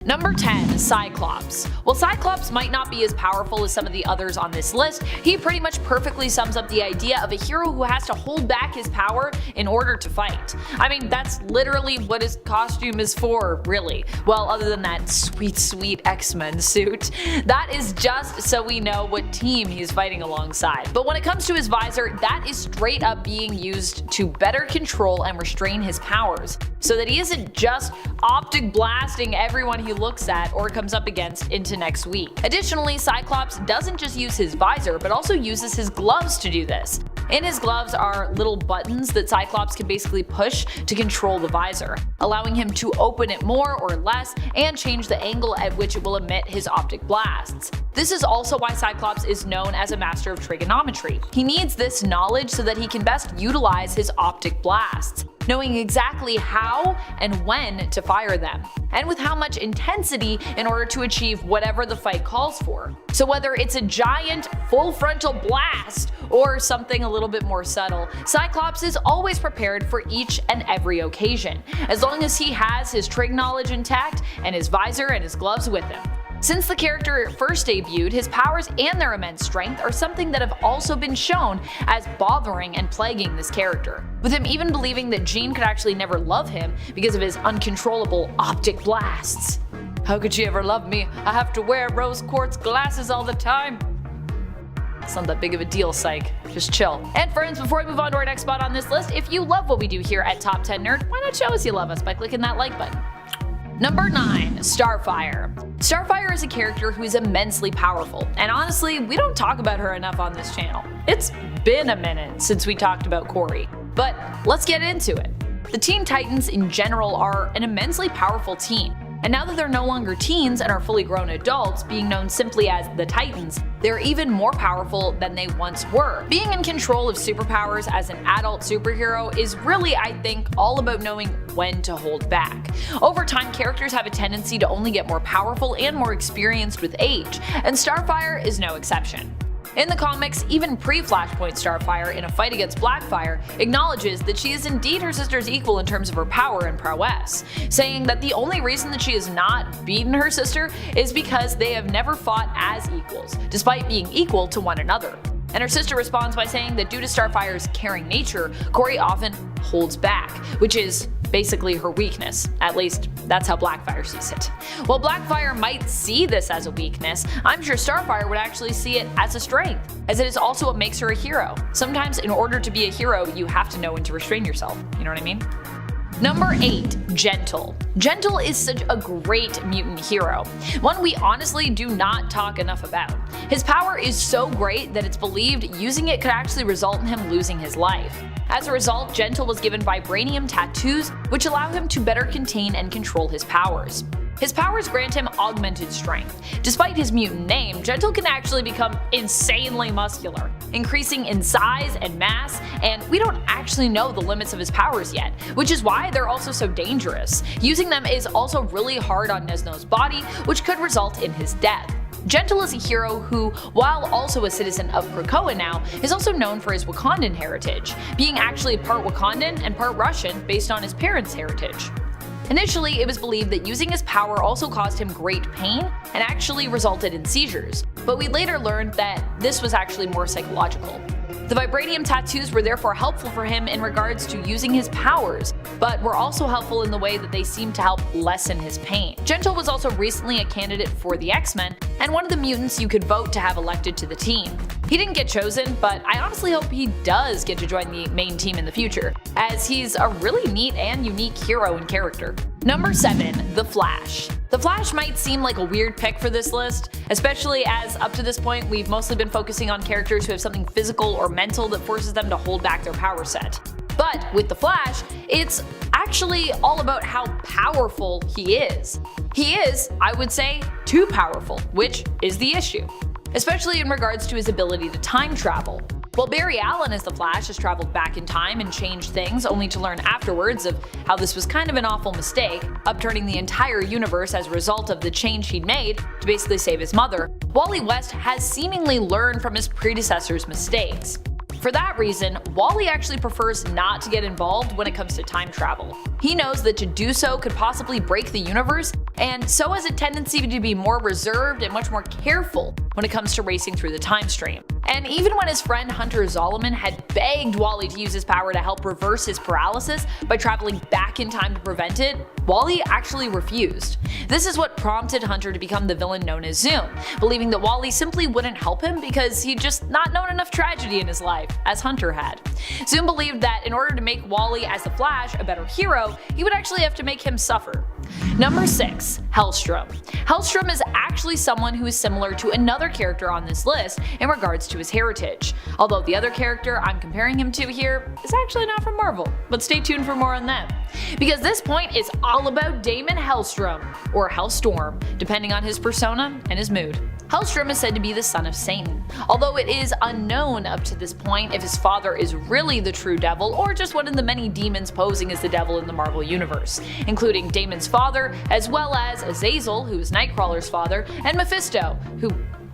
Number 10. Cyclops. While Cyclops might not be as powerful as some of the others on this list, he pretty much perfectly sums up the idea of a hero who has to hold back his power in order to fight. I mean, that's literally what his costume is for, really. Well, other than that sweet X-Men suit. That is just so we know what team he's fighting alongside. But when it comes to his visor, that is straight up being used to better control and restrain his powers, so that he isn't just optic blasting everyone he looks at or comes up against into next week. Additionally, Cyclops doesn't just use his visor, but also uses his gloves to do this. In his gloves are little buttons that Cyclops can basically push to control the visor, allowing him to open it more or less and change the angle at which it will emit his optic blasts. This is also why Cyclops is known as a master of trigonometry. He needs this knowledge so that he can best utilize his optic blasts, knowing exactly how and when to fire them, and with how much intensity in order to achieve whatever the fight calls for. So whether it's a giant full frontal blast or something a little bit more subtle, Cyclops is always prepared for each and every occasion, as long as he has his trig knowledge intact and his visor and his gloves with him. Since the character first debuted, his powers and their immense strength are something that have also been shown as bothering and plaguing this character, with him even believing that Jean could actually never love him because of his uncontrollable optic blasts. How could she ever love me? I have to wear rose quartz glasses all the time. It's not that big of a deal, psych. Just chill. And friends, before we move on to our next spot on this list, if you love what we do here at Top 10 Nerd, why not show us you love us by clicking that like button? Number 9. Starfire. Starfire is a character who is immensely powerful, and honestly, we don't talk about her enough on this channel. It's been a minute since we talked about Corey, but let's get into it. The Teen Titans in general are an immensely powerful team, and now that they're no longer teens and are fully grown adults, being known simply as the Titans, they're even more powerful than they once were. Being in control of superpowers as an adult superhero is really, I think, all about knowing when to hold back. Over time, characters have a tendency to only get more powerful and more experienced with age, and Starfire is no exception. In the comics, even pre-Flashpoint Starfire in a fight against Blackfire acknowledges that she is indeed her sister's equal in terms of her power and prowess, saying that the only reason that she has not beaten her sister is because they have never fought as equals, despite being equal to one another. And her sister responds by saying that due to Starfire's caring nature, Corey often holds back, which is basically her weakness. At least, that's how Blackfire sees it. While Blackfire might see this as a weakness, I'm sure Starfire would actually see it as a strength, as it is also what makes her a hero. Sometimes in order to be a hero, you have to know when to restrain yourself, you know what I mean? Number 8. Gentle. Gentle is such a great mutant hero, one we honestly do not talk enough about. His power is so great that it's believed using it could actually result in him losing his life. As a result, Gentle was given vibranium tattoos, which allow him to better contain and control his powers. His powers grant him augmented strength. Despite his mutant name, Gentle can actually become insanely muscular, increasing in size and mass, and we don't actually know the limits of his powers yet, which is why they're also so dangerous. Using them is also really hard on Nesno's body, which could result in his death. Gentle is a hero who, while also a citizen of Krakoa now, is also known for his Wakandan heritage, being actually part Wakandan and part Russian based on his parents' heritage. Initially, it was believed that using his power also caused him great pain and actually resulted in seizures, but we later learned that this was actually more psychological. The vibranium tattoos were therefore helpful for him in regards to using his powers, but were also helpful in the way that they seemed to help lessen his pain. Gentle was also recently a candidate for the X-Men, and one of the mutants you could vote to have elected to the team. He didn't get chosen, but I honestly hope he does get to join the main team in the future, as he's a really neat and unique hero and character. Number 7. The Flash. The Flash might seem like a weird pick for this list, especially as up to this point we've mostly been focusing on characters who have something physical or mental that forces them to hold back their power set. But with the Flash, it's actually all about how powerful he is. He is, I would say, too powerful, which is the issue, especially in regards to his ability to time travel. While Barry Allen as the Flash has traveled back in time and changed things only to learn afterwards of how this was kind of an awful mistake, upturning the entire universe as a result of the change he'd made to basically save his mother, Wally West has seemingly learned from his predecessor's mistakes. For that reason, Wally actually prefers not to get involved when it comes to time travel. He knows that to do so could possibly break the universe and so has a tendency to be more reserved and much more careful when it comes to racing through the time stream. And even when his friend Hunter Zolomon had begged Wally to use his power to help reverse his paralysis by traveling back in time to prevent it, Wally actually refused. This is what prompted Hunter to become the villain known as Zoom, believing that Wally simply wouldn't help him because he'd just not known enough tragedy in his life, as Hunter had. Zoom believed that in order to make Wally as the Flash a better hero, he would actually have to make him suffer. Number 6. Hellstrom. Hellstrom is actually someone who is similar to another character on this list in regards to his heritage, although the other character I'm comparing him to here is actually not from Marvel, but stay tuned for more on that. Because this point is all about Damon Hellstrom, or Hellstorm, depending on his persona and his mood. Hellstrom is said to be the son of Satan, although it is unknown up to this point if his father is really the true devil or just one of the many demons posing as the devil in the Marvel Universe, including Damon's father, as well as Azazel, who is Nightcrawler's father, and Mephisto, who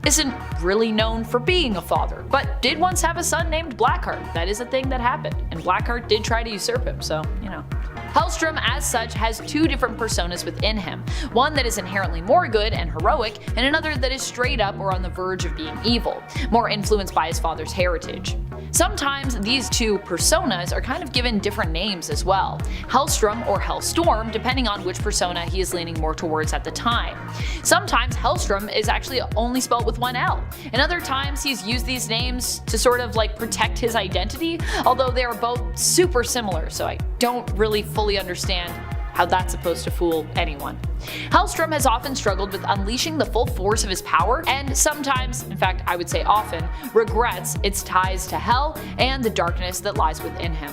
isn't really known for being a father, but did once have a son named Blackheart. That is a thing that happened, and Blackheart did try to usurp him, so, you know. Hellstrom, as such, has two different personas within him, one that is inherently more good and heroic, and another that is straight up or on the verge of being evil, more influenced by his father's heritage. Sometimes these two personas are kind of given different names as well, Hellstrom or Hellstorm, depending on which persona he is leaning more towards at the time. Sometimes Hellstrom is actually only spelled with one L, and other times he's used these names to sort of like protect his identity, although they are both super similar, so I don't really fully understand how that's supposed to fool anyone. Hellstrom has often struggled with unleashing the full force of his power, and sometimes, in fact I would say often, regrets its ties to hell and the darkness that lies within him.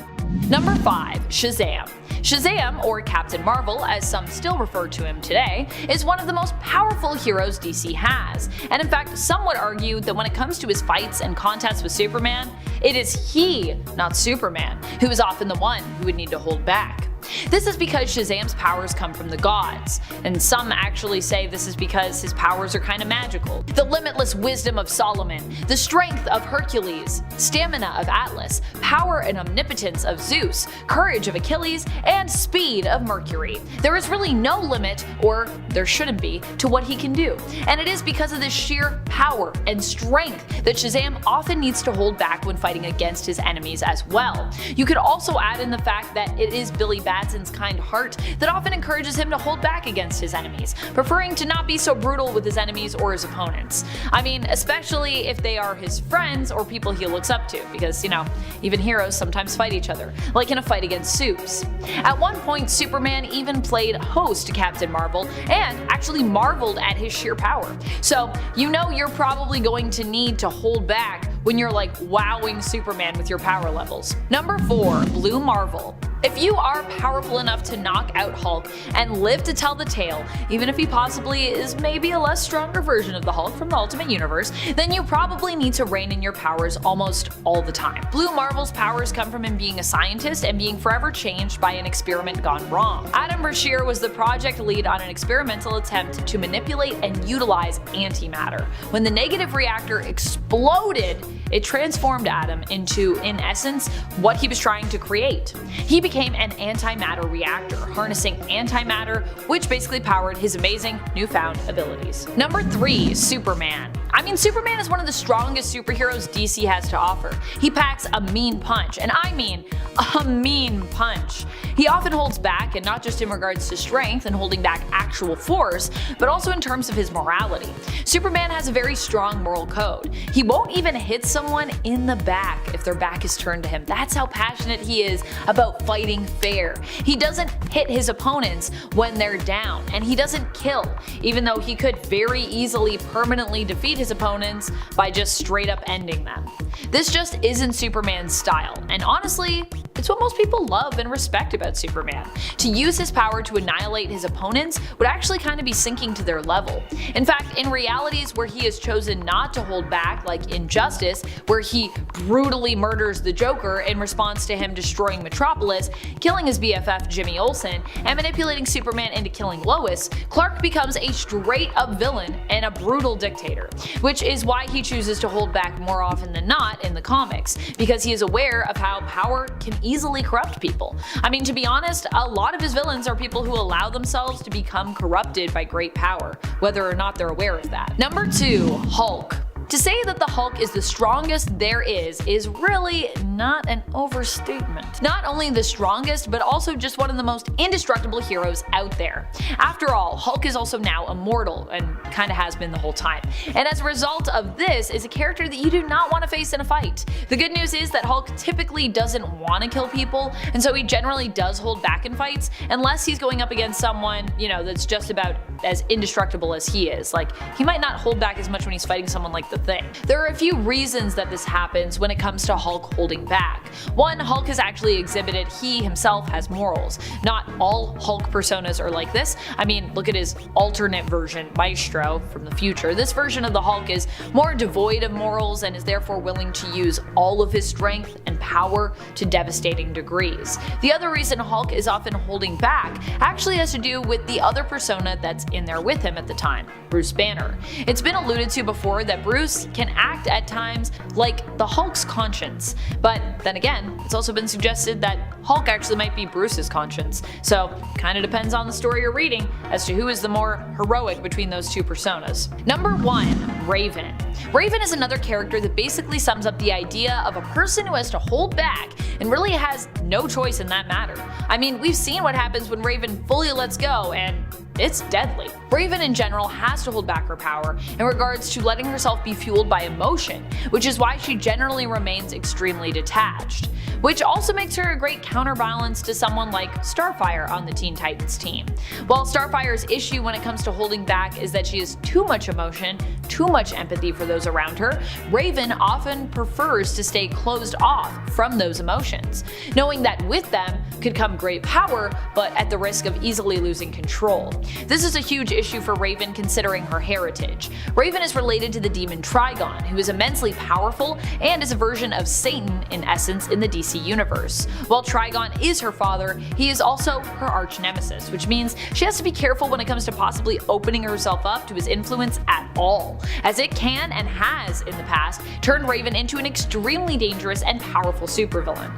Number 5. Shazam. Shazam, or Captain Marvel as some still refer to him today, is one of the most powerful heroes DC has, and in fact some would argue that when it comes to his fights and contests with Superman, it is he, not Superman, who is often the one who would need to hold back. This is because Shazam's powers come from the gods, and some actually say this is because his powers are kinda magical. The limitless wisdom of Solomon, the strength of Hercules, stamina of Atlas, power and omnipotence of Zeus, courage of Achilles, and speed of Mercury. There is really no limit, or there shouldn't be, to what he can do, and it is because of this sheer power and strength that Shazam often needs to hold back when fighting against his enemies as well. You could also add in the fact that it is Billy Batson's kind heart that often encourages him to hold back against his enemies, preferring to not be so brutal with his enemies or his opponents. I mean, especially if they are his friends or people he looks up to, because, you know, even heroes sometimes fight each other, like in a fight against Supes. At one point, Superman even played host to Captain Marvel and actually marveled at his sheer power. So, you know you're probably going to need to hold back when you're like wowing Superman with your power levels. Number 4. Blue Marvel. If you are powerful enough to knock out Hulk and live to tell the tale, even if he possibly is maybe a less stronger version of the Hulk from the Ultimate Universe, then you probably need to rein in your powers almost all the time. Blue Marvel's powers come from him being a scientist and being forever changed by an experiment gone wrong. Adam Brashear was the project lead on an experimental attempt to manipulate and utilize antimatter. When the negative reactor exploded, it transformed Adam into, in essence, what he was trying to create. He became an antimatter reactor, harnessing antimatter, which basically powered his amazing newfound abilities. Number 3. Superman. I mean, Superman is one of the strongest superheroes DC has to offer. He packs a mean punch, and I mean a mean punch. He often holds back, and not just in regards to strength and holding back actual force, but also in terms of his morality. Superman has a very strong moral code. He won't even hit someone in the back if their back is turned to him. That's how passionate he is about fighting fair. He doesn't hit his opponents when they're down, and he doesn't kill, even though he could very easily permanently defeat his opponents by just straight up ending them. This just isn't Superman's style, and honestly, it's what most people love and respect about Superman. To use his power to annihilate his opponents would actually kind of be sinking to their level. In fact, in realities where he has chosen not to hold back, like Injustice, where he brutally murders the Joker in response to him destroying Metropolis, killing his BFF Jimmy Olsen, and manipulating Superman into killing Lois, Clark becomes a straight up villain and a brutal dictator, which is why he chooses to hold back more often than not in the comics, because he is aware of how power can easily easily corrupt people. I mean, to be honest, a lot of his villains are people who allow themselves to become corrupted by great power, whether or not they're aware of that. Number 2. Hulk. To say that the Hulk is the strongest there is really not an overstatement. Not only the strongest, but also just one of the most indestructible heroes out there. After all, Hulk is also now immortal, and kinda has been the whole time. And as a result of this, is a character that you do not want to face in a fight. The good news is that Hulk typically doesn't want to kill people, and so he generally does hold back in fights, unless he's going up against someone, that's just about as indestructible as he is. Like, he might not hold back as much when he's fighting someone like the Thing. There are a few reasons that this happens when it comes to Hulk holding back. One, Hulk has actually exhibited he himself has morals. Not all Hulk personas are like this. I mean, look at his alternate version, Maestro, from the future. This version of the Hulk is more devoid of morals and is therefore willing to use all of his strength and power to devastating degrees. The other reason Hulk is often holding back actually has to do with the other persona that's in there with him at the time, Bruce Banner. It's been alluded to before that Bruce can act at times like the Hulk's conscience, but then again, it's also been suggested that Hulk actually might be Bruce's conscience, so kinda depends on the story you're reading as to who is the more heroic between those two personas. Number 1. Raven. Raven is another character that basically sums up the idea of a person who has to hold back and really has no choice in that matter. I mean, we've seen what happens when Raven fully lets go, and it's deadly. Raven in general has to hold back her power in regards to letting herself be fueled by emotion, which is why she generally remains extremely detached. Which also makes her a great counterbalance to someone like Starfire on the Teen Titans team. While Starfire's issue when it comes to holding back is that she has too much emotion, too much empathy for those around her, Raven often prefers to stay closed off from those emotions, knowing that with them could come great power, but at the risk of easily losing control. This is a huge issue for Raven considering her heritage. Raven is related to the demon Trigon, who is immensely powerful and is a version of Satan in essence in the DC universe. While Trigon is her father, he is also her arch nemesis, which means she has to be careful when it comes to possibly opening herself up to his influence at all, as it can and has in the past turned Raven into an extremely dangerous and powerful supervillain.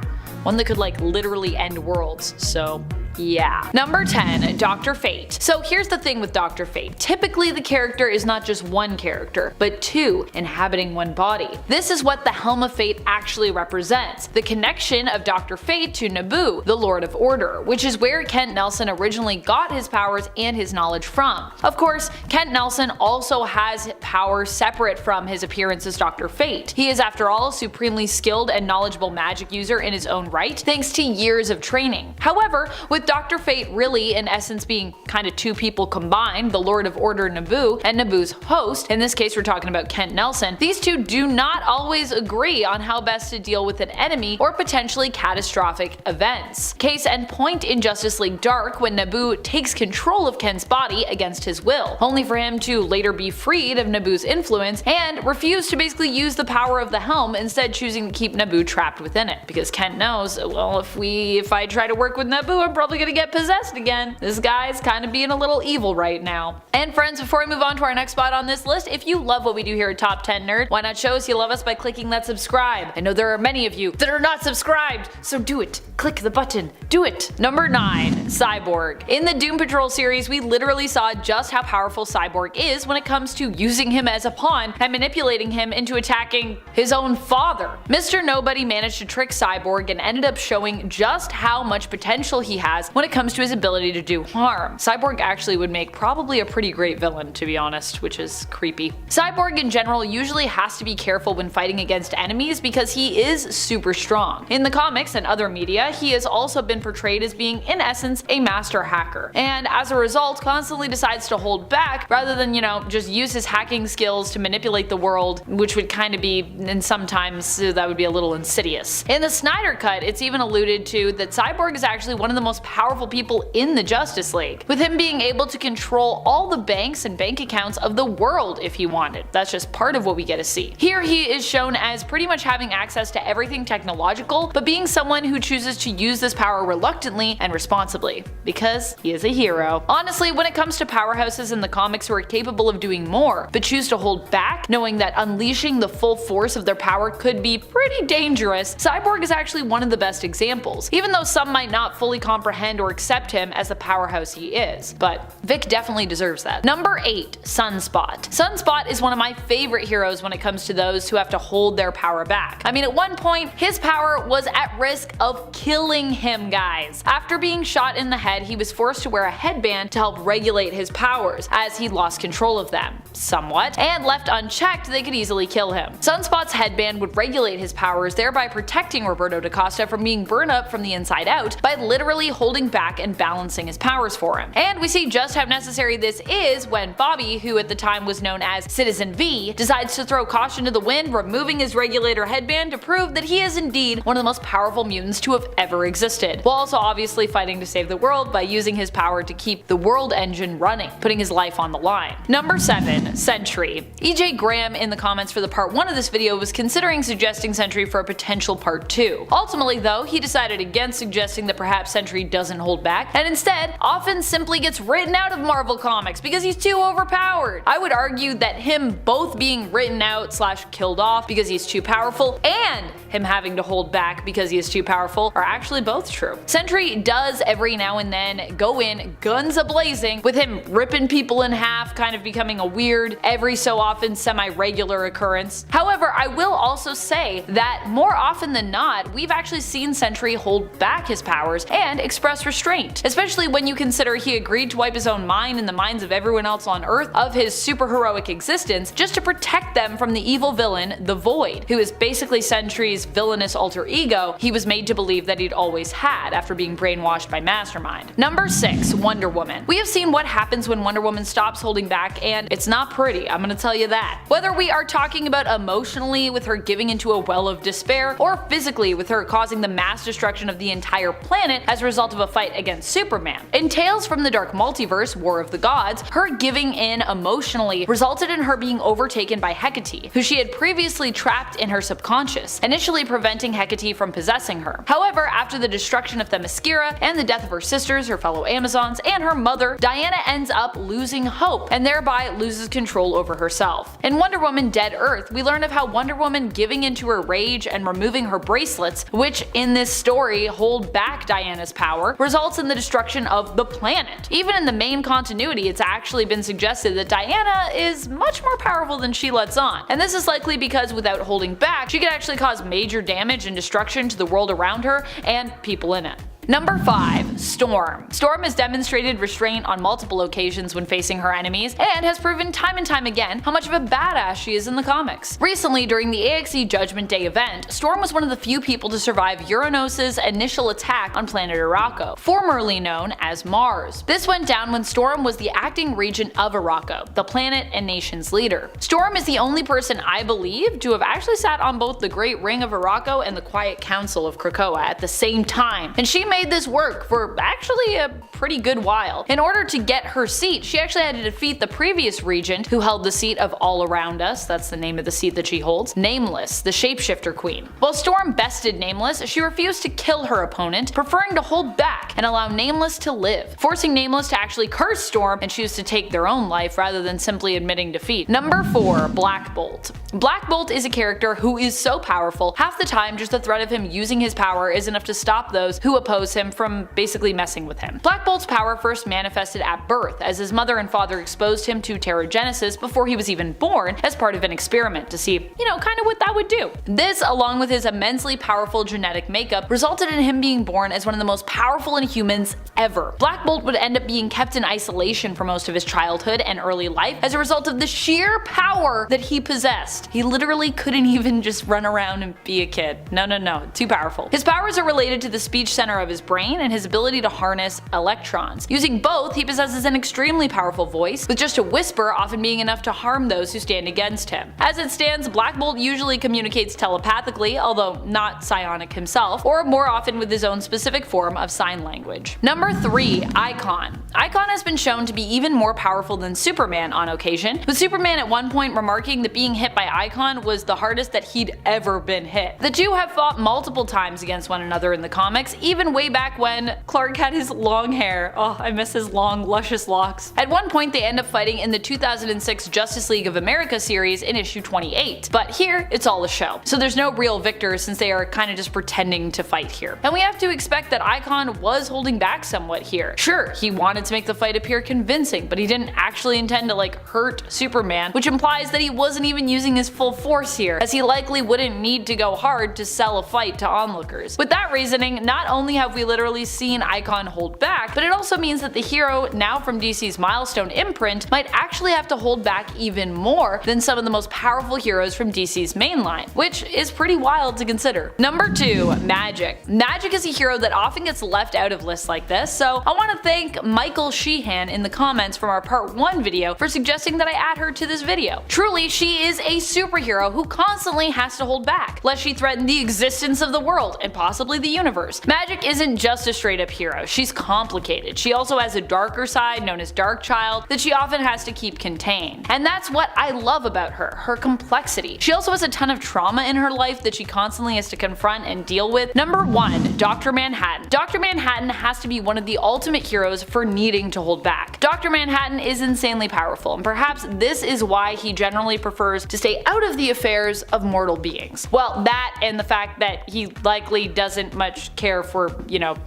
One that could literally end worlds, so yeah. Number 10. Dr. Fate. So here's the thing with Dr. Fate. Typically the character is not just one character, but two inhabiting one body. This is what the Helm of Fate actually represents, the connection of Dr. Fate to Naboo, the Lord of Order, which is where Kent Nelson originally got his powers and his knowledge from. Of course, Kent Nelson also has power separate from his appearance as Dr. Fate. He is after all a supremely skilled and knowledgeable magic user in his own right, thanks to years of training. However, with Dr. Fate really in essence being kinda two people combined, the Lord of Order Naboo and Naboo's host, in this case we're talking about Kent Nelson, these two do not always agree on how best to deal with an enemy or potentially catastrophic events. Case and point in Justice League Dark when Naboo takes control of Kent's body against his will, only for him to later be freed of Naboo's influence and refuse to basically use the power of the helm, instead choosing to keep Naboo trapped within it, because Kent knows, well, if I try to work with Naboo, I'm probably gonna get possessed again. This guy's kinda being a little evil right now. And friends, before we move on to our next spot on this list, if you love what we do here at Top 10 Nerd, why not show us you love us by clicking that subscribe? I know there are many of you that are not subscribed, so do it. Click the button. Do it. Number 9. Cyborg. In the Doom Patrol series, we literally saw just how powerful Cyborg is when it comes to using him as a pawn and manipulating him into attacking his own father. Mr. Nobody managed to trick Cyborg and ended up showing just how much potential he has when it comes to his ability to do harm. Cyborg actually would make probably a pretty great villain, to be honest, which is creepy. Cyborg in general usually has to be careful when fighting against enemies because he is super strong. In the comics and other media, he has also been portrayed as being in essence a master hacker, and as a result constantly decides to hold back rather than, just use his hacking skills to manipulate the world, which would kinda be, and sometimes that would be a little insidious. In the Snyder Cut, it's even alluded to that Cyborg is actually one of the most powerful people in the Justice League, with him being able to control all the banks and bank accounts of the world if he wanted. That's just part of what we get to see. Here he is shown as pretty much having access to everything technological, but being someone who chooses to use this power reluctantly and responsibly, because he is a hero. Honestly, when it comes to powerhouses in the comics who are capable of doing more, but choose to hold back, knowing that unleashing the full force of their power could be pretty dangerous, Cyborg is actually one of the best examples, even though some might not fully comprehend or accept him as the powerhouse he is. But Vic definitely deserves that. Number 8. Sunspot. Sunspot is one of my favorite heroes when it comes to those who have to hold their power back. I mean, at one point, his power was at risk of killing him, guys. After being shot in the head, he was forced to wear a headband to help regulate his powers, as he lost control of them, somewhat, and left unchecked, they could easily kill him. Sunspot's headband would regulate his powers, thereby protecting Roberto da Costa from being burned up from the inside out by literally holding back and balancing his powers for him. And we see just how necessary this is when Bobby, who at the time was known as Citizen V, decides to throw caution to the wind, removing his regulator headband to prove that he is indeed one of the most powerful mutants to have ever existed, while also obviously fighting to save the world by using his power to keep the world engine running, putting his life on the line. Number 7. Sentry. EJ Graham in the comments for the part 1 of this video was considering suggesting Sentry for a potential part 2. Ultimately though, he decided against suggesting that perhaps Sentry doesn't hold back, and instead often simply gets written out of Marvel Comics because he's too overpowered. I would argue that him both being written out / killed off because he's too powerful, and him having to hold back because he is too powerful, are actually both true. Sentry does every now and then go in guns a-blazing, with him ripping people in half kind of becoming a weird, every so often semi-regular occurrence. However, I will also say that more often than not, we've actually seen Sentry hold back his powers and express restraint, especially when you consider he agreed to wipe his own mind and the minds of everyone else on Earth of his superheroic existence just to protect them from the evil villain, the Void, who is basically Sentry's villainous alter ego he was made to believe that he'd always had after being brainwashed by Mastermind. Number 6. Wonder Woman. We have seen what happens when Wonder Woman stops holding back, and it's not pretty, I'm gonna tell you that. Whether we are talking about emotionally with her giving into a well of despair, or physically with her causing the mass destruction of the entire planet as a result of a fight against Superman. In Tales from the Dark Multiverse, War of the Gods, her giving in emotionally resulted in her being overtaken by Hecate, who she had previously trapped in her subconscious, initially preventing Hecate from possessing her. However, after the destruction of Themyscira and the death of her sisters, her fellow Amazons, and her mother, Diana ends up losing hope and thereby loses control over herself. In Wonder Woman Dead Earth, we learn of how Wonder Woman giving into her rage and removing her bracelets, which in this story hold back Diana's power, results in the destruction of the planet. Even in the main continuity, it's actually been suggested that Diana is much more powerful than she lets on, and this is likely because without holding back, she could actually cause major damage and destruction to the world around her and people in it. Number 5. Storm. Storm has demonstrated restraint on multiple occasions when facing her enemies, and has proven time and time again how much of a badass she is in the comics. Recently, during the AXE Judgment Day event, Storm was one of the few people to survive Uranus' initial attack on planet Arakko, formerly known as Mars. This went down when Storm was the acting regent of Arakko, the planet and nation's leader. Storm is the only person I believe to have actually sat on both the Great Ring of Arakko and the Quiet Council of Krakoa at the same time, and she made this work for actually a pretty good while. In order to get her seat, she actually had to defeat the previous regent who held the seat of All Around Us, that's the name of the seat that she holds, Nameless, the shapeshifter queen. While Storm bested Nameless, she refused to kill her opponent, preferring to hold back and allow Nameless to live, forcing Nameless to actually curse Storm and choose to take their own life rather than simply admitting defeat. Number 4. Black Bolt. Black Bolt is a character who is so powerful, half the time just the threat of him using his power is enough to stop those who oppose him from basically messing with him. Black Bolt's power first manifested at birth, as his mother and father exposed him to Terrigenesis before he was even born as part of an experiment to see, kind of what that would do. This, along with his immensely powerful genetic makeup, resulted in him being born as one of the most powerful Inhumans ever. Black Bolt would end up being kept in isolation for most of his childhood and early life as a result of the sheer power that he possessed. He literally couldn't even just run around and be a kid. No, too powerful. His powers are related to the speech center of his his brain and his ability to harness electrons. Using both, he possesses an extremely powerful voice, with just a whisper often being enough to harm those who stand against him. As it stands, Black Bolt usually communicates telepathically, although not psionic himself, or more often with his own specific form of sign language. Number 3. Icon. Icon has been shown to be even more powerful than Superman on occasion, with Superman at one point remarking that being hit by Icon was the hardest that he'd ever been hit. The two have fought multiple times against one another in the comics, even way back when Clark had his long hair. Oh, I miss his long, luscious locks. At one point they end up fighting in the 2006 Justice League of America series in issue 28, but here it's all a show. So there's no real victor since they are kind of just pretending to fight here. And we have to expect that Icon was holding back somewhat here. Sure, he wanted to make the fight appear convincing, but he didn't actually intend to hurt Superman, which implies that he wasn't even using his full force here, as he likely wouldn't need to go hard to sell a fight to onlookers. With that reasoning, not only have we literally seen Icon hold back, but it also means that the hero, now from DC's Milestone imprint, might actually have to hold back even more than some of the most powerful heroes from DC's mainline, which is pretty wild to consider. Number 2. Magik. Magik is a hero that often gets left out of lists like this, so I want to thank Michael Sheehan in the comments from our part 1 video for suggesting that I add her to this video. Truly, she is a superhero who constantly has to hold back, lest she threaten the existence of the world and possibly the universe. Magik isn't just a straight up hero, she's complicated. She also has a darker side known as Darkchild that she often has to keep contained. And that's what I love about her complexity. She also has a ton of trauma in her life that she constantly has to confront and deal with. Number 1. Dr. Manhattan. Dr. Manhattan has to be one of the ultimate heroes for needing to hold back. Dr. Manhattan is insanely powerful, and perhaps this is why he generally prefers to stay out of the affairs of mortal beings. Well, that and the fact that he likely doesn't much care for,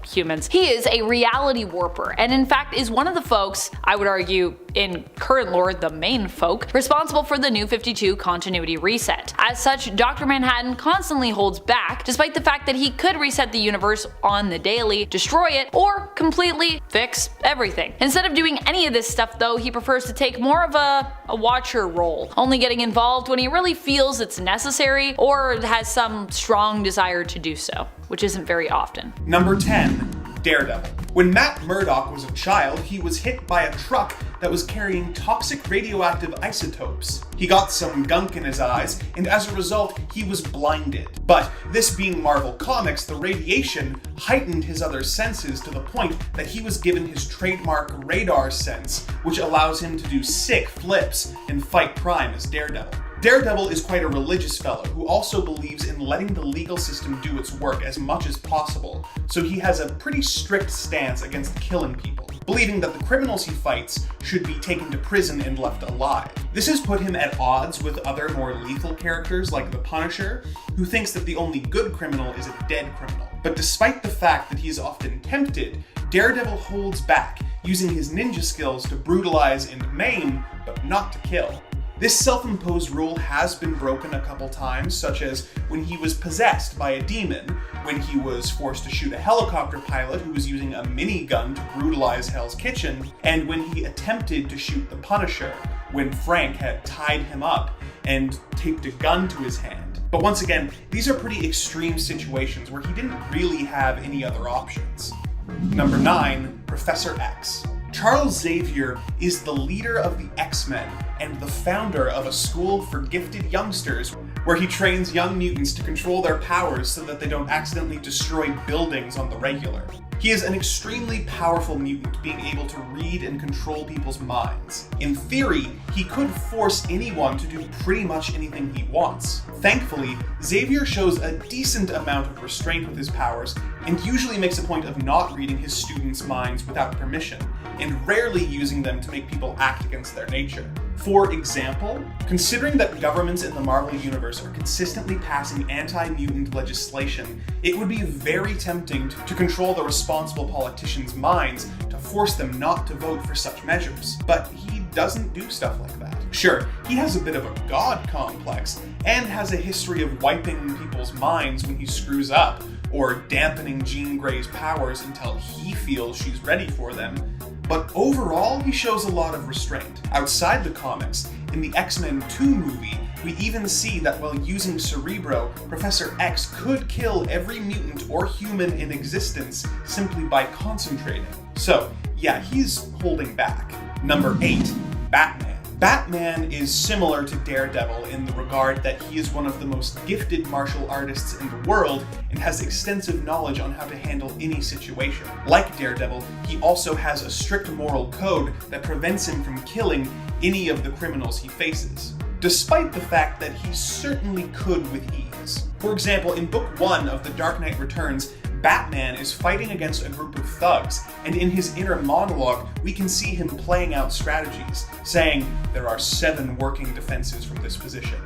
humans. He is a reality warper, and in fact is one of the folks, I would argue, in current lore the main folk, responsible for the New 52 continuity reset. As such, Dr. Manhattan constantly holds back, despite the fact that he could reset the universe on the daily, destroy it, or completely fix everything. Instead of doing any of this stuff though, he prefers to take more of a watcher role, only getting involved when he really feels it's necessary or has some strong desire to do so, which isn't very often. Number 10. Daredevil. When Matt Murdock was a child, he was hit by a truck that was carrying toxic radioactive isotopes. He got some gunk in his eyes, and as a result, he was blinded. But this being Marvel Comics, the radiation heightened his other senses to the point that he was given his trademark radar sense, which allows him to do sick flips and fight crime as Daredevil. Daredevil is quite a religious fellow who also believes in letting the legal system do its work as much as possible, so he has a pretty strict stance against killing people, believing that the criminals he fights should be taken to prison and left alive. This has put him at odds with other more lethal characters like the Punisher, who thinks that the only good criminal is a dead criminal. But despite the fact that he is often tempted, Daredevil holds back, using his ninja skills to brutalize and maim, but not to kill. This self-imposed rule has been broken a couple times, such as when he was possessed by a demon, when he was forced to shoot a helicopter pilot who was using a minigun to brutalize Hell's Kitchen, and when he attempted to shoot the Punisher, when Frank had tied him up and taped a gun to his hand. But once again, these are pretty extreme situations where he didn't really have any other options. Number 9. Professor X. Charles Xavier is the leader of the X-Men and the founder of a school for gifted youngsters where he trains young mutants to control their powers so that they don't accidentally destroy buildings on the regular. He is an extremely powerful mutant, being able to read and control people's minds. In theory, he could force anyone to do pretty much anything he wants. Thankfully, Xavier shows a decent amount of restraint with his powers, and usually makes a point of not reading his students' minds without permission, and rarely using them to make people act against their nature. For example, considering that governments in the Marvel Universe are consistently passing anti-mutant legislation, it would be very tempting to control the responsible politicians' minds to force them not to vote for such measures. But he doesn't do stuff like that. Sure, he has a bit of a god complex, and has a history of wiping people's minds when he screws up, or dampening Jean Grey's powers until he feels she's ready for them. But overall, he shows a lot of restraint. Outside the comics, in the X-Men 2 movie, We even see that while using Cerebro, Professor X could kill every mutant or human in existence simply by concentrating. So, yeah, he's holding back. Number 8, Batman. Batman is similar to Daredevil in the regard that he is one of the most gifted martial artists in the world and has extensive knowledge on how to handle any situation. Like Daredevil, he also has a strict moral code that prevents him from killing any of the criminals he faces, despite the fact that he certainly could with ease. For example, in Book 1 of The Dark Knight Returns, Batman is fighting against a group of thugs, and in his inner monologue, we can see him playing out strategies, saying, "There are 7 working defenses from this position.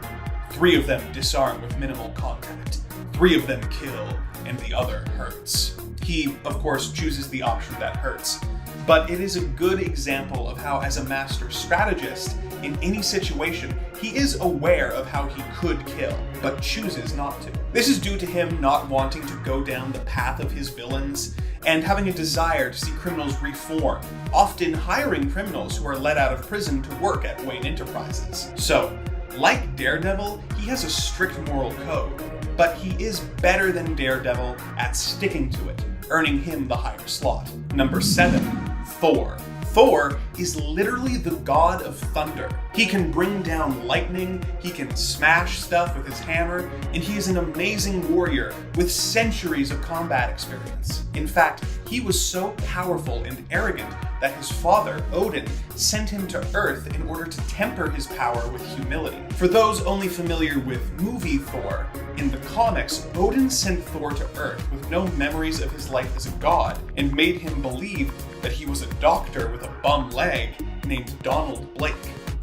3 of them disarm with minimal contact. 3 of them kill, and the other hurts." He, of course, chooses the option that hurts. But it is a good example of how, as a master strategist, in any situation, he is aware of how he could kill, but chooses not to. This is due to him not wanting to go down the path of his villains, and having a desire to see criminals reform, often hiring criminals who are let out of prison to work at Wayne Enterprises. So, like Daredevil, he has a strict moral code, but he is better than Daredevil at sticking to it, earning him the higher slot. Number 7, Thor. Thor is literally the god of thunder. He can bring down lightning, he can smash stuff with his hammer, and he is an amazing warrior with centuries of combat experience. In fact, he was so powerful and arrogant that his father, Odin, sent him to Earth in order to temper his power with humility. For those only familiar with movie Thor, in the comics, Odin sent Thor to Earth with no memories of his life as a god, and made him believe that he was a doctor with a bum leg named Donald Blake.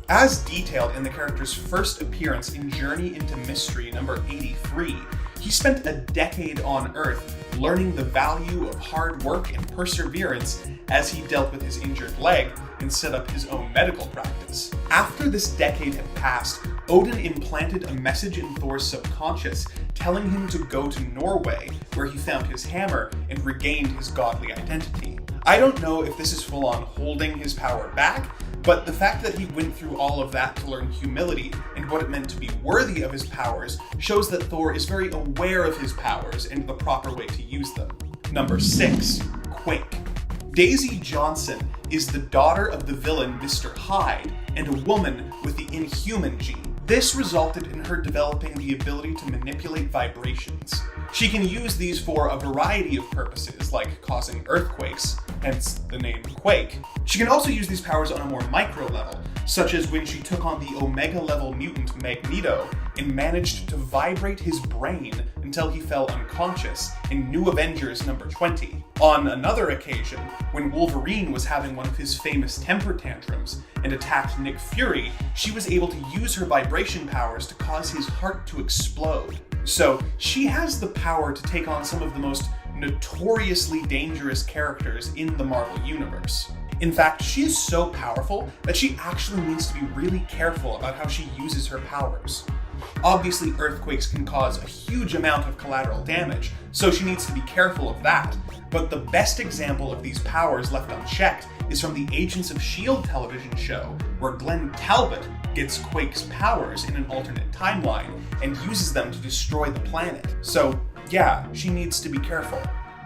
As detailed in the character's first appearance in Journey into Mystery number 83, he spent a decade on Earth learning the value of hard work and perseverance as he dealt with his injured leg and set up his own medical practice. After this decade had passed, Odin implanted a message in Thor's subconscious telling him to go to Norway, where he found his hammer and regained his godly identity. I don't know if this is full-on holding his power back, but the fact that he went through all of that to learn humility and what it meant to be worthy of his powers shows that Thor is very aware of his powers and the proper way to use them. Number 6, Quake. Daisy Johnson is the daughter of the villain Mr. Hyde and a woman with the Inhuman gene. This resulted in her developing the ability to manipulate vibrations. She can use these for a variety of purposes, like causing earthquakes, hence the name Quake. She can also use these powers on a more micro level, such as when she took on the Omega level mutant Magneto and managed to vibrate his brain until he fell unconscious in New Avengers number 20. On another occasion, when Wolverine was having one of his famous temper tantrums and attacked Nick Fury, she was able to use her vibration powers to cause his heart to explode. So she has the power to take on some of the most notoriously dangerous characters in the Marvel Universe. In fact, she is so powerful that she actually needs to be really careful about how she uses her powers. Obviously, earthquakes can cause a huge amount of collateral damage, so she needs to be careful of that. But the best example of these powers left unchecked is from the Agents of S.H.I.E.L.D. television show, where Glenn Talbot gets Quake's powers in an alternate timeline and uses them to destroy the planet. So yeah, she needs to be careful.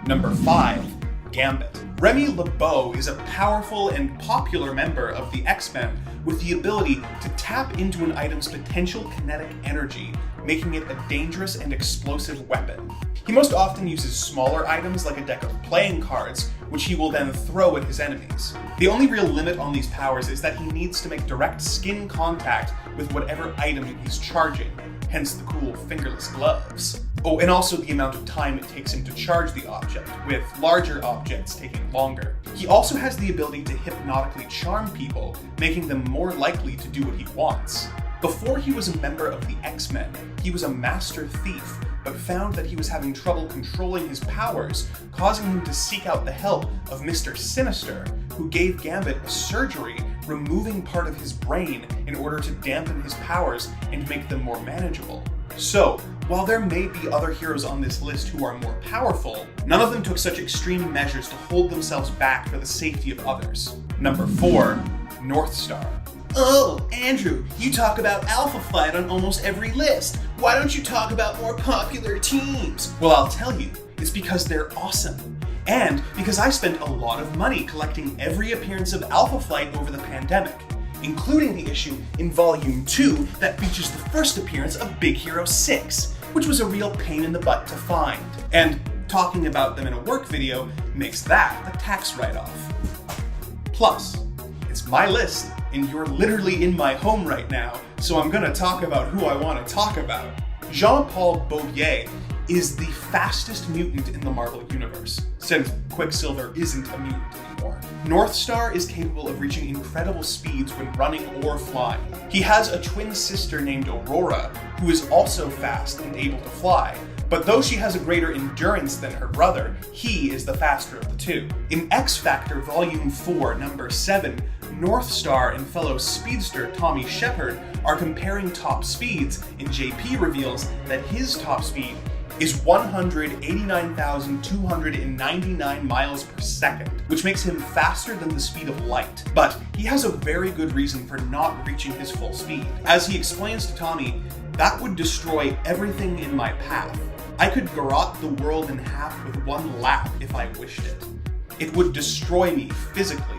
Number 5, Gambit. Remy LeBeau is a powerful and popular member of the X-Men with the ability to tap into an item's potential kinetic energy, making it a dangerous and explosive weapon. He most often uses smaller items like a deck of playing cards, which he will then throw at his enemies. The only real limit on these powers is that he needs to make direct skin contact with whatever item he's charging, hence the cool fingerless gloves. Oh, and also the amount of time it takes him to charge the object, with larger objects taking longer. He also has the ability to hypnotically charm people, making them more likely to do what he wants. Before he was a member of the X-Men, he was a master thief, but found that he was having trouble controlling his powers, causing him to seek out the help of Mr. Sinister, who gave Gambit a surgery, removing part of his brain in order to dampen his powers and make them more manageable. So, while there may be other heroes on this list who are more powerful, none of them took such extreme measures to hold themselves back for the safety of others. Number 4, North Star. "Oh, Andrew, you talk about Alpha Flight on almost every list. Why don't you talk about more popular teams?" Well, I'll tell you, it's because they're awesome. And because I spent a lot of money collecting every appearance of Alpha Flight over the pandemic, including the issue in Volume 2 that features the first appearance of Big Hero 6, which was a real pain in the butt to find. And talking about them in a work video makes that a tax write-off. Plus, it's my list, and you're literally in my home right now, so I'm gonna talk about who I want to talk about. Jean-Paul Beaubier is the fastest mutant in the Marvel Universe, since Quicksilver isn't a mutant anymore. Northstar is capable of reaching incredible speeds when running or flying. He has a twin sister named Aurora, who is also fast and able to fly, but though she has a greater endurance than her brother, he is the faster of the two. In X Factor Volume 4, Number 7, Northstar and fellow speedster Tommy Shepard are comparing top speeds, and JP reveals that his top speed is 189,299 miles per second, which makes him faster than the speed of light. But he has a very good reason for not reaching his full speed. As he explains to Tommy, "That would destroy everything in my path. I could garrote the world in half with one lap if I wished it. It would destroy me physically,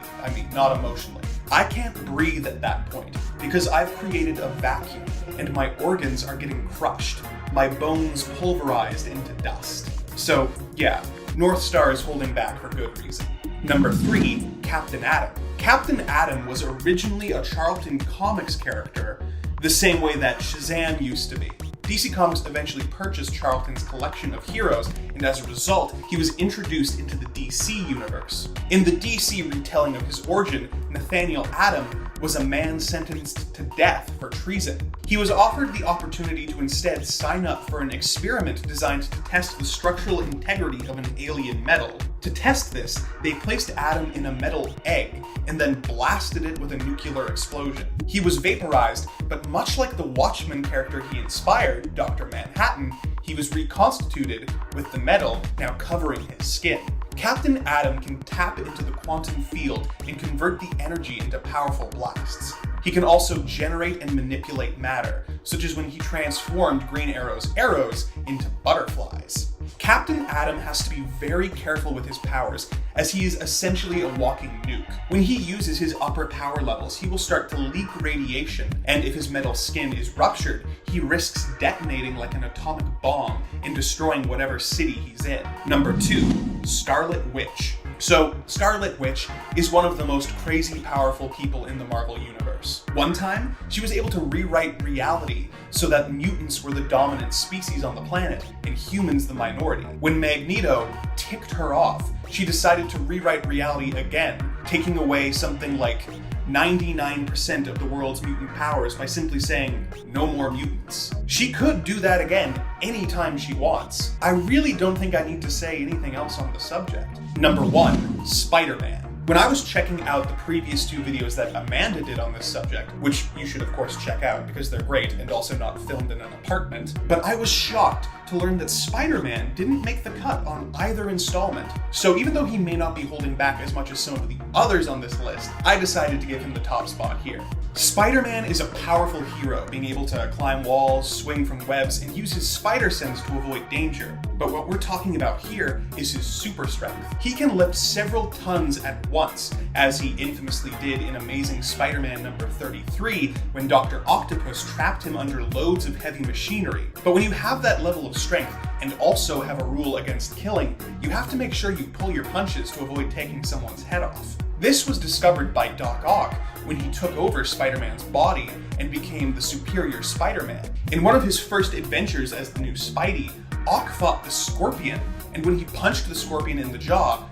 not emotionally. I can't breathe at that point because I've created a vacuum and my organs are getting crushed, my bones pulverized into dust." So yeah, Northstar is holding back for good reason. Number 3, Captain Atom. Captain Atom was originally a Charlton Comics character, the same way that Shazam used to be. DC Comics eventually purchased Charlton's collection of heroes, and as a result, he was introduced into the DC universe. In the DC retelling of his origin, Nathaniel Atom was a man sentenced to death for treason. He was offered the opportunity to instead sign up for an experiment designed to test the structural integrity of an alien metal. To test this, they placed Atom in a metal egg and then blasted it with a nuclear explosion. He was vaporized, but much like the Watchmen character he inspired, Dr. Manhattan, he was reconstituted with the metal now covering his skin. Captain Atom can tap into the quantum field and convert the energy into powerful blasts. He can also generate and manipulate matter, such as when he transformed Green Arrow's arrows into butterflies. Captain Atom has to be very careful with his powers, as he is essentially a walking nuke. When he uses his upper power levels, he will start to leak radiation, and if his metal skin is ruptured, he risks detonating like an atomic bomb and destroying whatever city he's in. Number 2, Scarlet Witch. So, Scarlet Witch is one of the most crazy powerful people in the Marvel Universe. One time, she was able to rewrite reality so that mutants were the dominant species on the planet and humans the minority. When Magneto ticked her off, she decided to rewrite reality again, taking away something like 99% of the world's mutant powers by simply saying, "No more mutants." She could do that again anytime she wants. I really don't think I need to say anything else on the subject. Number 1, Spider-Man. When I was checking out the previous 2 videos that Amanda did on this subject, which you should of course check out because they're great and also not filmed in an apartment, but I was shocked to learn that Spider-Man didn't make the cut on either installment. So even though he may not be holding back as much as some of the others on this list, I decided to give him the top spot here. Spider-Man is a powerful hero, being able to climb walls, swing from webs, and use his spider sense to avoid danger. But what we're talking about here is his super strength. He can lift several tons at once, as he infamously did in Amazing Spider-Man number 33, when Dr. Octopus trapped him under loads of heavy machinery. But when you have that level of strength, and also have a rule against killing, you have to make sure you pull your punches to avoid taking someone's head off. This was discovered by Doc Ock when he took over Spider-Man's body and became the superior Spider-Man. In one of his first adventures as the new Spidey, Ock fought the Scorpion, and when he punched the Scorpion in the jaw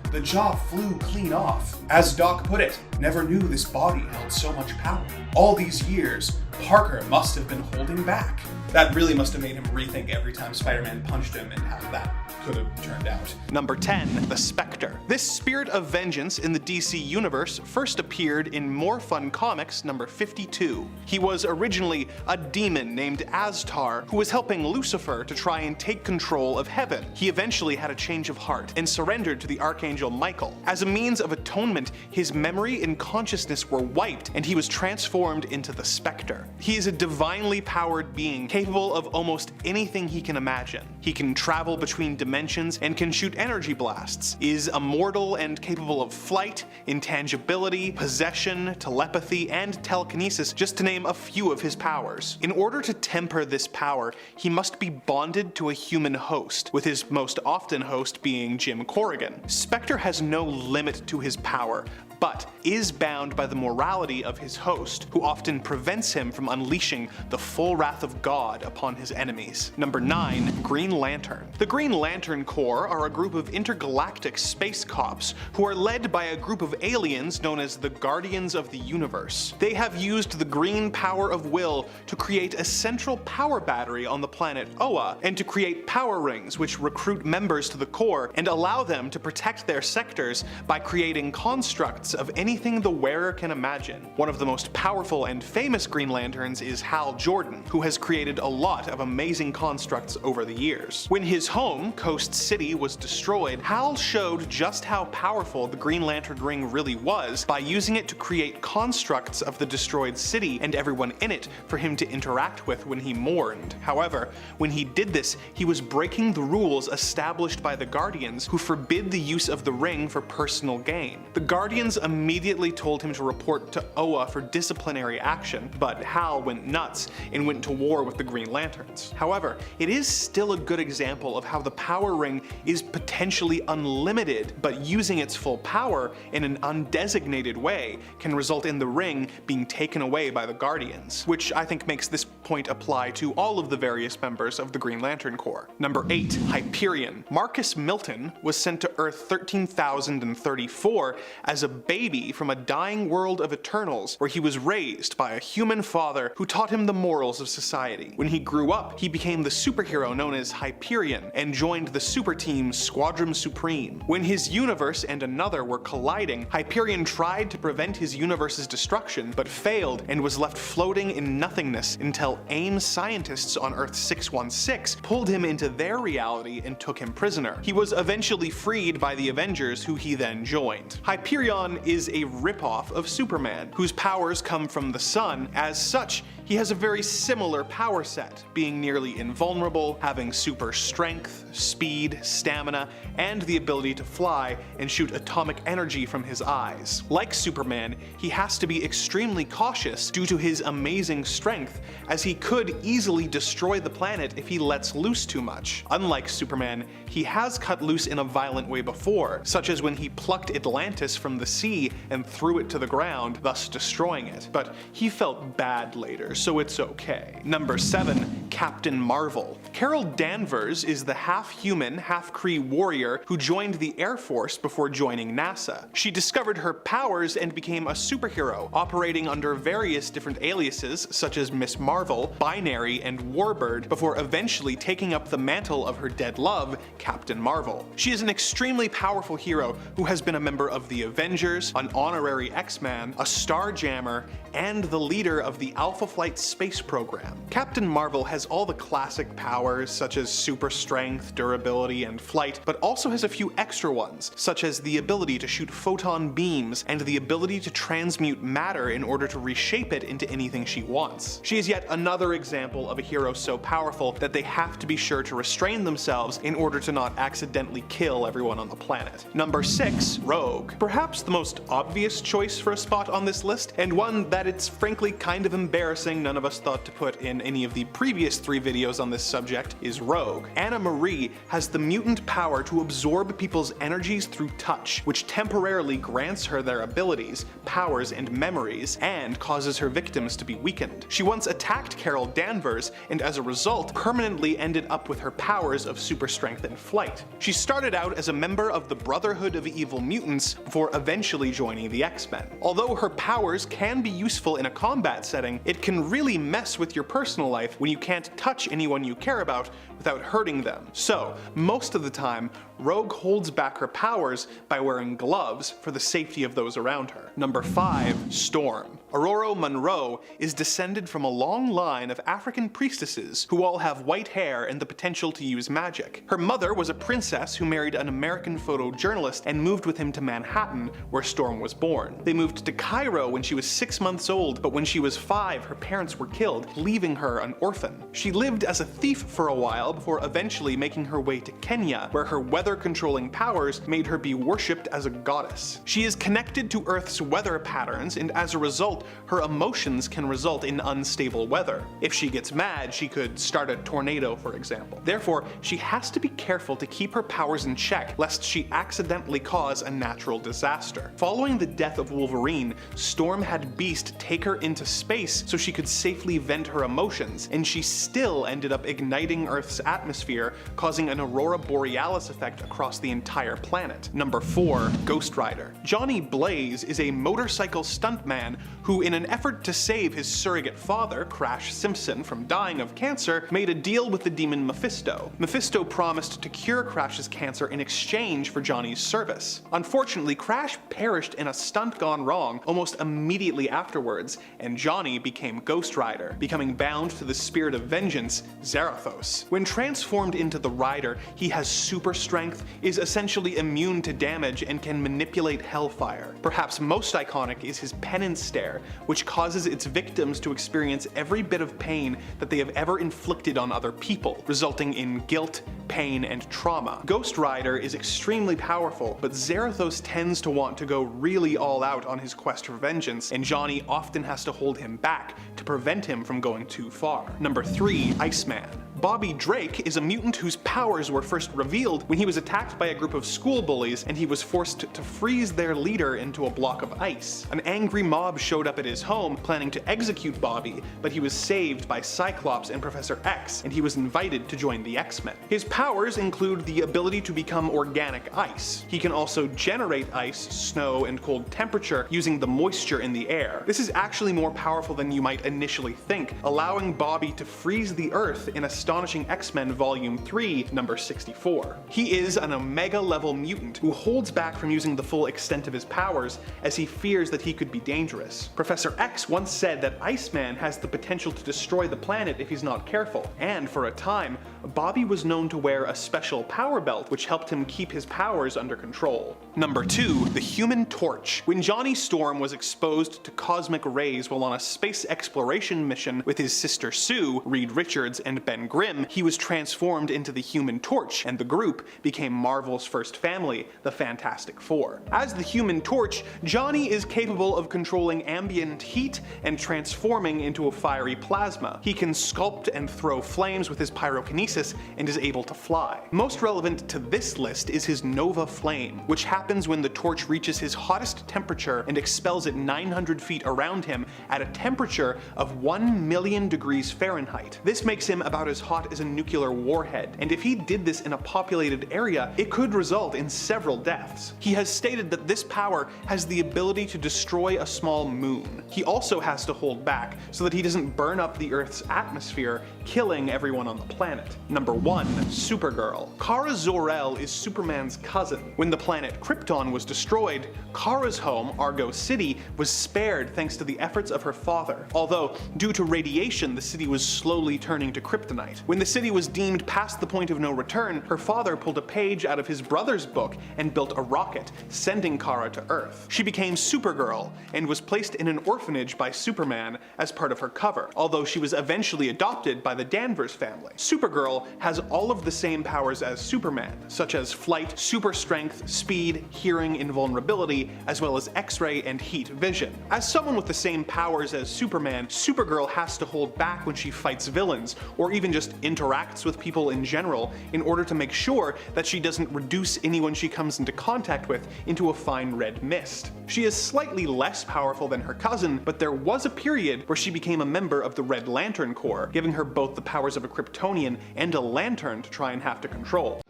flew clean off. As Doc put it, "Never knew this body held so much power. All these years, Parker must have been holding back." That really must have made him rethink every time Spider-Man punched him and have that could have turned out. Number 10. The Spectre. This spirit of vengeance in the DC universe first appeared in More Fun Comics number 52. He was originally a demon named Aztar who was helping Lucifer to try and take control of heaven. He eventually had a change of heart and surrendered to the Archangel Michael. As a means of atonement, his memory and consciousness were wiped and he was transformed into the Spectre. He is a divinely powered being capable of almost anything he can imagine. He can travel between dimensions and can shoot energy blasts, is immortal and capable of flight, intangibility, possession, telepathy, and telekinesis, just to name a few of his powers. In order to temper this power, he must be bonded to a human host, with his most often host being Jim Corrigan. Spectre has no limit to his power, but is bound by the morality of his host, who often prevents him from unleashing the full wrath of God upon his enemies. Number 9. Green Lantern. The Green Lantern Corps are a group of intergalactic space cops who are led by a group of aliens known as the Guardians of the Universe. They have used the green power of will to create a central power battery on the planet Oa, and to create power rings which recruit members to the Corps and allow them to protect their sectors by creating constructs of anything the wearer can imagine. One of the most powerful and famous Green Lanterns is Hal Jordan, who has created a lot of amazing constructs over the years. When his home, Coast City, was destroyed, Hal showed just how powerful the Green Lantern ring really was by using it to create constructs of the destroyed city and everyone in it for him to interact with when he mourned. However, when he did this, he was breaking the rules established by the Guardians, who forbid the use of the ring for personal gain. The Guardians immediately told him to report to Oa for disciplinary action, but Hal went nuts and went to war with the Green Lanterns. However, it is still a good example of how the power ring is potentially unlimited, but using its full power in an undesignated way can result in the ring being taken away by the Guardians, which I think makes this point apply to all of the various members of the Green Lantern Corps. Number 8. Hyperion. Marcus Milton was sent to Earth 13,034 as a baby from a dying world of Eternals, where he was raised by a human father who taught him the morals of society. When he grew up, he became the superhero known as Hyperion and joined the super team Squadron Supreme. When his universe and another were colliding, Hyperion tried to prevent his universe's destruction, but failed and was left floating in nothingness until AIM scientists on Earth 616 pulled him into their reality and took him prisoner. He was eventually freed by the Avengers, who he then joined. Hyperion is a ripoff of Superman, whose powers come from the sun. As such, he has a very similar power set, being nearly invulnerable, having super strength, speed, stamina, and the ability to fly and shoot atomic energy from his eyes. Like Superman, he has to be extremely cautious due to his amazing strength, as he could easily destroy the planet if he lets loose too much. Unlike Superman, he has cut loose in a violent way before, such as when he plucked Atlantis from the sea and threw it to the ground, thus destroying it. But he felt bad later, so it's okay. Number 7. Captain Marvel. Carol Danvers is the half-human, half-Kree warrior who joined the Air Force before joining NASA. She discovered her powers and became a superhero, operating under various different aliases such as Miss Marvel, Binary, and Warbird, before eventually taking up the mantle of her dead love, Captain Marvel. She is an extremely powerful hero who has been a member of the Avengers, an honorary X-Man, a Starjammer, and the leader of the Alpha Flight space program. Captain Marvel has all the classic powers such as super strength, durability, and flight, but also has a few extra ones, such as the ability to shoot photon beams and the ability to transmute matter in order to reshape it into anything she wants. She is yet another example of a hero so powerful that they have to be sure to restrain themselves in order to not accidentally kill everyone on the planet. Number 6. Rogue. Perhaps the most obvious choice for a spot on this list, and one that it's frankly kind of embarrassing none of us thought to put in any of the previous 3 videos on this subject, is Rogue. Anna Marie has the mutant power to absorb people's energies through touch, which temporarily grants her their abilities, powers, and memories, and causes her victims to be weakened. She once attacked Carol Danvers, and as a result, permanently ended up with her powers of super strength and flight. She started out as a member of the Brotherhood of Evil Mutants before eventually joining the X-Men. Although her powers can be useful in a combat setting, it can can really mess with your personal life when you can't touch anyone you care about without hurting them. So, most of the time, Rogue holds back her powers by wearing gloves for the safety of those around her. Number 5. Storm. Aurora Monroe is descended from a long line of African priestesses who all have white hair and the potential to use magic. Her mother was a princess who married an American photojournalist and moved with him to Manhattan, where Storm was born. They moved to Cairo when she was 6 months old, but when she was 5, her parents were killed, leaving her an orphan. She lived as a thief for a while before eventually making her way to Kenya, where her weather-controlling powers made her be worshipped as a goddess. She is connected to Earth's weather patterns, and as a result, her emotions can result in unstable weather. If she gets mad, she could start a tornado, for example. Therefore, she has to be careful to keep her powers in check, lest she accidentally cause a natural disaster. Following the death of Wolverine, Storm had Beast take her into space so she could safely vent her emotions, and she still ended up igniting Earth's atmosphere, causing an aurora borealis effect across the entire planet. Number 4. Ghost Rider. Johnny Blaze is a motorcycle stuntman who, in an effort to save his surrogate father, Crash Simpson, from dying of cancer, made a deal with the demon Mephisto. Mephisto promised to cure Crash's cancer in exchange for Johnny's service. Unfortunately, Crash perished in a stunt gone wrong almost immediately afterwards, and Johnny became Ghost Rider, becoming bound to the spirit of vengeance, Zarathos. When transformed into the Rider, he has super strength, is essentially immune to damage, and can manipulate hellfire. Perhaps most iconic is his penance stare, which causes its victims to experience every bit of pain that they have ever inflicted on other people, resulting in guilt, pain, and trauma. Ghost Rider is extremely powerful, but Zarathos tends to want to go really all out on his quest for vengeance, and Johnny often has to hold him back to prevent him from going too far. Number 3. Iceman. Bobby Drake is a mutant whose powers were first revealed when he was attacked by a group of school bullies and he was forced to freeze their leader into a block of ice. An angry mob showed up at his home planning to execute Bobby, but he was saved by Cyclops and Professor X, and he was invited to join the X-Men. His powers include the ability to become organic ice. He can also generate ice, snow, and cold temperature using the moisture in the air. This is actually more powerful than you might initially think, allowing Bobby to freeze the Earth in Astonishing X-Men Volume 3, number 64. He is an Omega-level mutant who holds back from using the full extent of his powers as he fears that he could be dangerous. Professor X once said that Iceman has the potential to destroy the planet if he's not careful, and for a time, Bobby was known to wear a special power belt which helped him keep his powers under control. Number 2. The Human Torch. When Johnny Storm was exposed to cosmic rays while on a space exploration mission with his sister Sue, Reed Richards, and Ben Grimm, he was transformed into the Human Torch, and the group became Marvel's first family, the Fantastic Four. As the Human Torch, Johnny is capable of controlling ambient heat and transforming into a fiery plasma. He can sculpt and throw flames with his pyrokinesis and is able to fly. Most relevant to this list is his Nova Flame, which happens when the torch reaches his hottest temperature and expels it 900 feet around him at a temperature of 1 million degrees Fahrenheit. This makes him about as hot as a nuclear warhead, and if he did this in a populated area, it could result in several deaths. He has stated that this power has the ability to destroy a small moon. He also has to hold back so that he doesn't burn up the Earth's atmosphere, killing everyone on the planet. Number 1. Supergirl. Kara Zor-El is Superman's cousin. When the planet Krypton was destroyed, Kara's home, Argo City, was spared thanks to the efforts of her father, although due to radiation the city was slowly turning to kryptonite. When the city was deemed past the point of no return, her father pulled a page out of his brother's book and built a rocket, sending Kara to Earth. She became Supergirl and was placed in an orphanage by Superman as part of her cover, although she was eventually adopted by the Danvers family. Supergirl has all of the same powers as Superman, such as flight, super strength, speed, hearing, invulnerability, as well as X-ray and heat vision. As someone with the same powers as Superman, Supergirl has to hold back when she fights villains, or even just interacts with people in general, in order to make sure that she doesn't reduce anyone she comes into contact with into a fine red mist. She is slightly less powerful than her cousin, but there was a period where she became a member of the Red Lantern Corps, giving her both the powers of a Kryptonian and a Lantern to try and have to control.